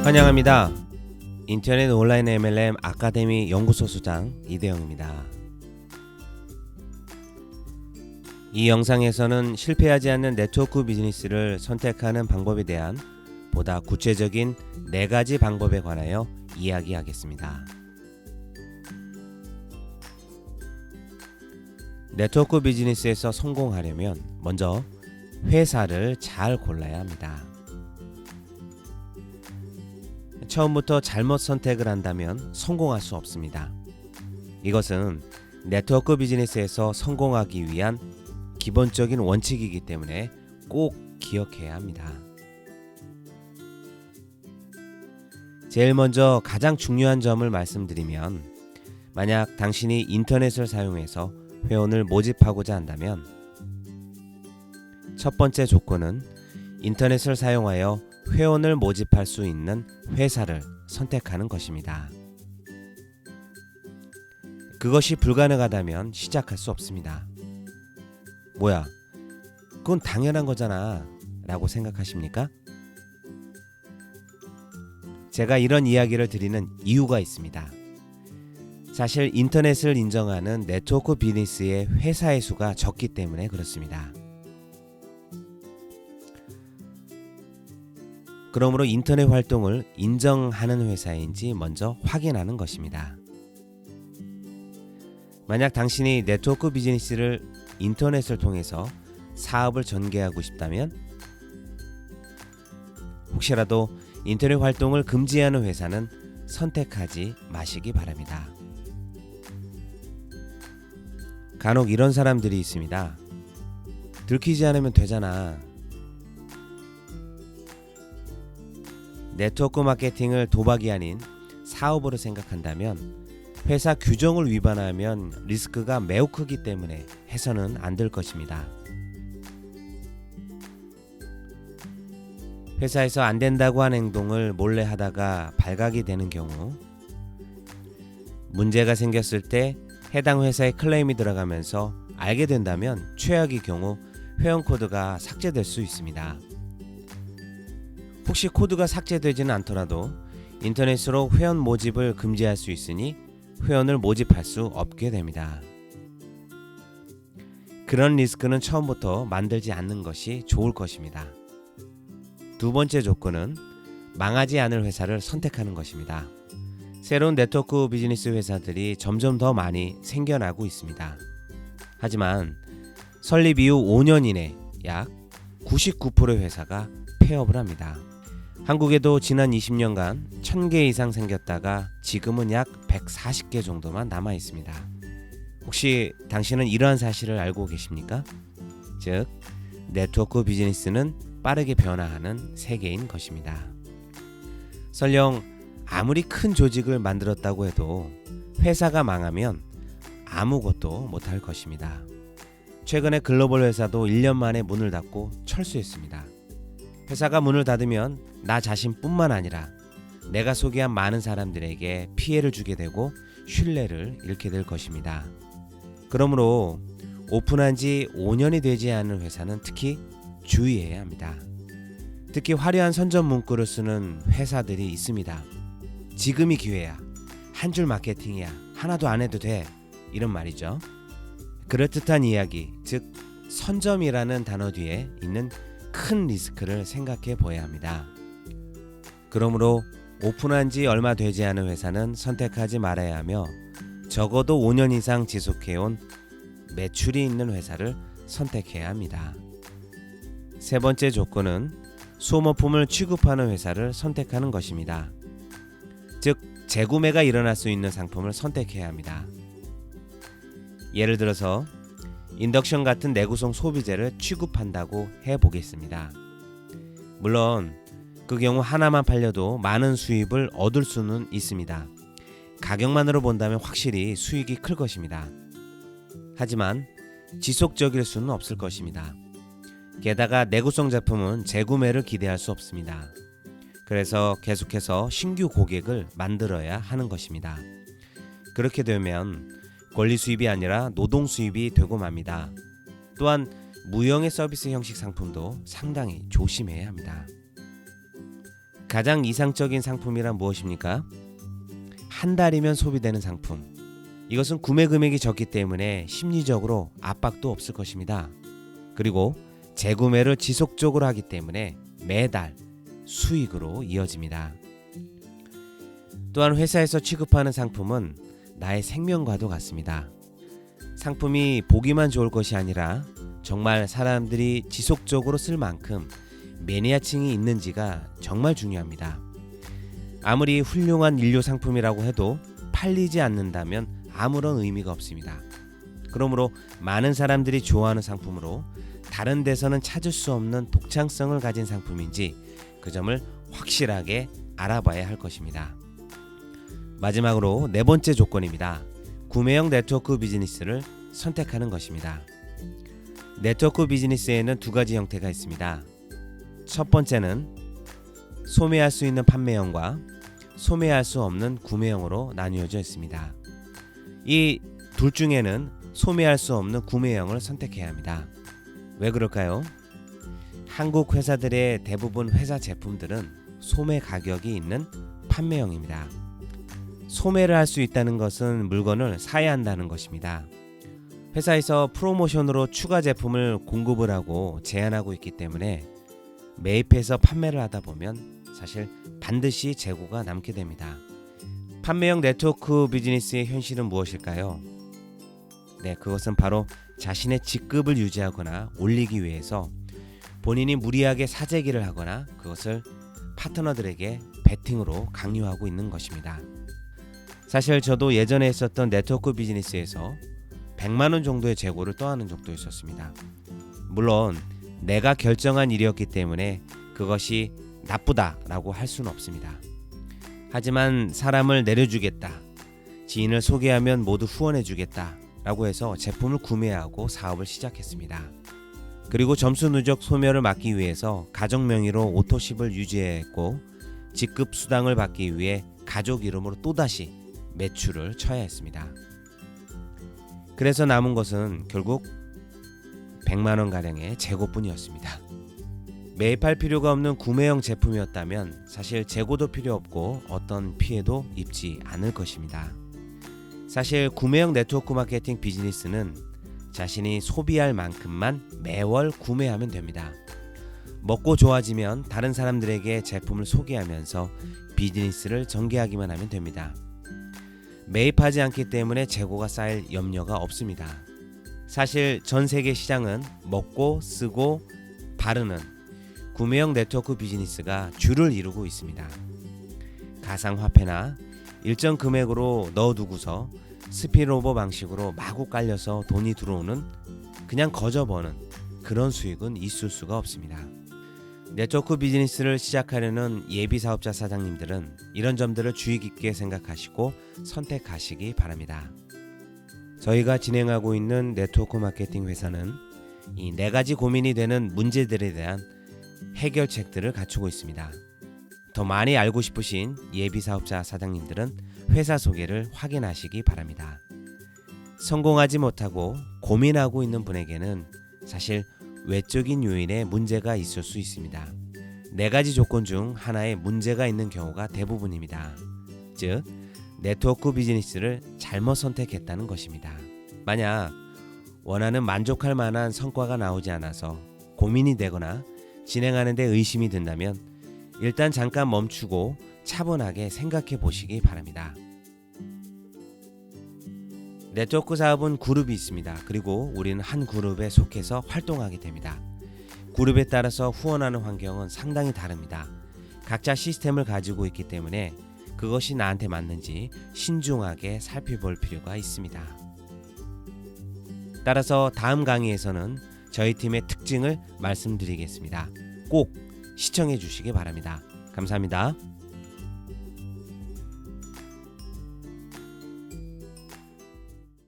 환영합니다. 인터넷 온라인 MLM 아카데미 연구소 소장 이대영입니다. 이 영상에서는 실패하지 않는 네트워크 비즈니스를 선택하는 방법에 대한 보다 구체적인 4가지 방법에 관하여 이야기하겠습니다. 네트워크 비즈니스에서 성공하려면 먼저 회사를 잘 골라야 합니다. 처음부터 잘못 선택을 한다면 성공할 수 없습니다. 이것은 네트워크 비즈니스에서 성공하기 위한 기본적인 원칙이기 때문에 꼭 기억해야 합니다. 제일 먼저 가장 중요한 점을 말씀드리면, 만약 당신이 인터넷을 사용해서 회원을 모집하고자 한다면 첫 번째 조건은 인터넷을 사용하여 회원을 모집할 수 있는 회사를 선택하는 것입니다. 그것이 불가능하다면 시작할 수 없습니다. 뭐야? 그건 당연한 거잖아 라고 생각하십니까? 제가 이런 이야기를 드리는 이유가 있습니다. 사실 인터넷을 인정하는 네트워크 비즈니스의 회사의 수가 적기 때문에 그렇습니다. 그러므로 인터넷 활동을 인정하는 회사인지 먼저 확인하는 것입니다. 만약 당신이 네트워크 비즈니스를 인터넷을 통해서 사업을 전개하고 싶다면 혹시라도 인터넷 활동을 금지하는 회사는 선택하지 마시기 바랍니다. 간혹 이런 사람들이 있습니다. 들키지 않으면 되잖아. 네트워크 마케팅을 도박이 아닌 사업으로 생각한다면 회사 규정을 위반하면 리스크가 매우 크기 때문에 해서는 안 될 것입니다. 회사에서 안 된다고 한 행동을 몰래 하다가 발각이 되는 경우, 문제가 생겼을 때 해당 회사에 클레임이 들어가면서 알게 된다면 최악의 경우 회원 코드가 삭제될 수 있습니다. 혹시 코드가 삭제되지는 않더라도 인터넷으로 회원 모집을 금지할 수 있으니 회원을 모집할 수 없게 됩니다. 그런 리스크는 처음부터 만들지 않는 것이 좋을 것입니다. 두 번째 조건은 망하지 않을 회사를 선택하는 것입니다. 새로운 네트워크 비즈니스 회사들이 점점 더 많이 생겨나고 있습니다. 하지만 설립 이후 5년 이내 약 99%의 회사가 폐업을 합니다. 한국에도 지난 20년간 1000개 이상 생겼다가 지금은 약 140개 정도만 남아 있습니다. 혹시 당신은 이러한 사실을 알고 계십니까? 즉, 네트워크 비즈니스는 빠르게 변화하는 세계인 것입니다. 설령 아무리 큰 조직을 만들었다고 해도 회사가 망하면 아무것도 못할 것입니다. 최근에 글로벌 회사도 1년 만에 문을 닫고 철수했습니다. 회사가 문을 닫으면 나 자신뿐만 아니라 내가 소개한 많은 사람들에게 피해를 주게 되고 신뢰를 잃게 될 것입니다. 그러므로 오픈한 지 5년이 되지 않은 회사는 특히 주의해야 합니다. 특히 화려한 선전 문구를 쓰는 회사들이 있습니다. 지금이 기회야. 한 줄 마케팅이야. 하나도 안 해도 돼. 이런 말이죠. 그럴듯한 이야기, 즉 선점이라는 단어 뒤에 있는 큰 리스크를 생각해 보아야 합니다. 그러므로 오픈한 지 얼마 되지 않은 회사는 선택하지 말아야 하며 적어도 5년 이상 지속해온 매출이 있는 회사를 선택해야 합니다. 세 번째 조건은 소모품을 취급하는 회사를 선택하는 것입니다. 즉, 재구매가 일어날 수 있는 상품을 선택해야 합니다. 예를 들어서 인덕션 같은 내구성 소비재를 취급한다고 해보겠습니다. 물론 그 경우 하나만 팔려도 많은 수입을 얻을 수는 있습니다. 가격만으로 본다면 확실히 수익이 클 것입니다. 하지만 지속적일 수는 없을 것입니다. 게다가 내구성 제품은 재구매를 기대할 수 없습니다. 그래서 계속해서 신규 고객을 만들어야 하는 것입니다. 그렇게 되면 권리 수입이 아니라 노동 수입이 되고 맙니다. 또한 무형의 서비스 형식 상품도 상당히 조심해야 합니다. 가장 이상적인 상품이란 무엇입니까? 한 달이면 소비되는 상품. 이것은 구매 금액이 적기 때문에 심리적으로 압박도 없을 것입니다. 그리고 재구매를 지속적으로 하기 때문에 매달 수익으로 이어집니다. 또한 회사에서 취급하는 상품은 나의 생명과도 같습니다. 상품이 보기만 좋을 것이 아니라 정말 사람들이 지속적으로 쓸 만큼 매니아층이 있는지가 정말 중요합니다. 아무리 훌륭한 인류 상품이라고 해도 팔리지 않는다면 아무런 의미가 없습니다. 그러므로 많은 사람들이 좋아하는 상품으로 다른 데서는 찾을 수 없는 독창성을 가진 상품인지 그 점을 확실하게 알아봐야 할 것입니다. 마지막으로 네 번째 조건입니다. 구매형 네트워크 비즈니스를 선택하는 것입니다. 네트워크 비즈니스에는 두 가지 형태가 있습니다. 첫 번째는 소매할 수 있는 판매형과 소매할 수 없는 구매형으로 나뉘어져 있습니다. 이 둘 중에는 소매할 수 없는 구매형을 선택해야 합니다. 왜 그럴까요? 한국 회사들의 대부분 회사 제품들은 소매 가격이 있는 판매형입니다. 소매를 할 수 있다는 것은 물건을 사야 한다는 것입니다. 회사에서 프로모션으로 추가 제품을 공급을 하고 제안하고 있기 때문에 매입해서 판매를 하다 보면 사실 반드시 재고가 남게 됩니다. 판매형 네트워크 비즈니스의 현실은 무엇일까요? 네, 그것은 바로 자신의 직급을 유지하거나 올리기 위해서 본인이 무리하게 사재기를 하거나 그것을 파트너들에게 베팅으로 강요하고 있는 것입니다. 사실 저도 예전에 했었던 네트워크 비즈니스에서 100만 원 정도의 재고를 떠안은 적도 있었습니다. 물론 내가 결정한 일이었기 때문에 그것이 나쁘다라고 할 수는 없습니다. 하지만 사람을 내려주겠다, 지인을 소개하면 모두 후원해주겠다 라고 해서 제품을 구매하고 사업을 시작했습니다. 그리고 점수 누적 소멸을 막기 위해서 가족 명의로 오토십을 유지해야 했고 직급 수당을 받기 위해 가족 이름으로 또다시 매출을 쳐야 했습니다. 그래서 남은 것은 결국 100만 원가량의 재고뿐이었습니다. 매입할 필요가 없는 구매형 제품이었다면 사실 재고도 필요 없고 어떤 피해도 입지 않을 것입니다. 사실 구매형 네트워크 마케팅 비즈니스는 자신이 소비할 만큼만 매월 구매하면 됩니다. 먹고 좋아지면 다른 사람들에게 제품을 소개하면서 비즈니스를 전개하기만 하면 됩니다. 매입하지 않기 때문에 재고가 쌓일 염려가 없습니다. 사실 전 세계 시장은 먹고 쓰고 바르는 구매형 네트워크 비즈니스가 주를 이루고 있습니다. 가상화폐나 일정 금액으로 넣어두고서 스피노버 방식으로 마구 깔려서 돈이 들어오는 그냥 거저 버는 그런 수익은 있을 수가 없습니다. 네트워크 비즈니스를 시작하려는 예비 사업자 사장님들은 이런 점들을 주의 깊게 생각하시고 선택하시기 바랍니다. 저희가 진행하고 있는 네트워크 마케팅 회사는 이 네 가지 고민이 되는 문제들에 대한 해결책들을 갖추고 있습니다. 더 많이 알고 싶으신 예비 사업자 사장님들은 회사 소개를 확인하시기 바랍니다. 성공하지 못하고 고민하고 있는 분에게는 사실 외적인 요인에 문제가 있을 수 있습니다. 네 가지 조건 중 하나에 문제가 있는 경우가 대부분입니다. 즉, 네트워크 비즈니스를 잘못 선택했다는 것입니다. 만약 원하는 만족할 만한 성과가 나오지 않아서 고민이 되거나 진행하는 데 의심이 든다면 일단 잠깐 멈추고 차분하게 생각해 보시기 바랍니다. 네트워크 사업은 그룹이 있습니다. 그리고 우리는 한 그룹에 속해서 활동하게 됩니다. 그룹에 따라서 후원하는 환경은 상당히 다릅니다. 각자 시스템을 가지고 있기 때문에 그것이 나한테 맞는지 신중하게 살펴볼 필요가 있습니다. 따라서 다음 강의에서는 저희 팀의 특징을 말씀드리겠습니다. 꼭 시청해 주시기 바랍니다. 감사합니다.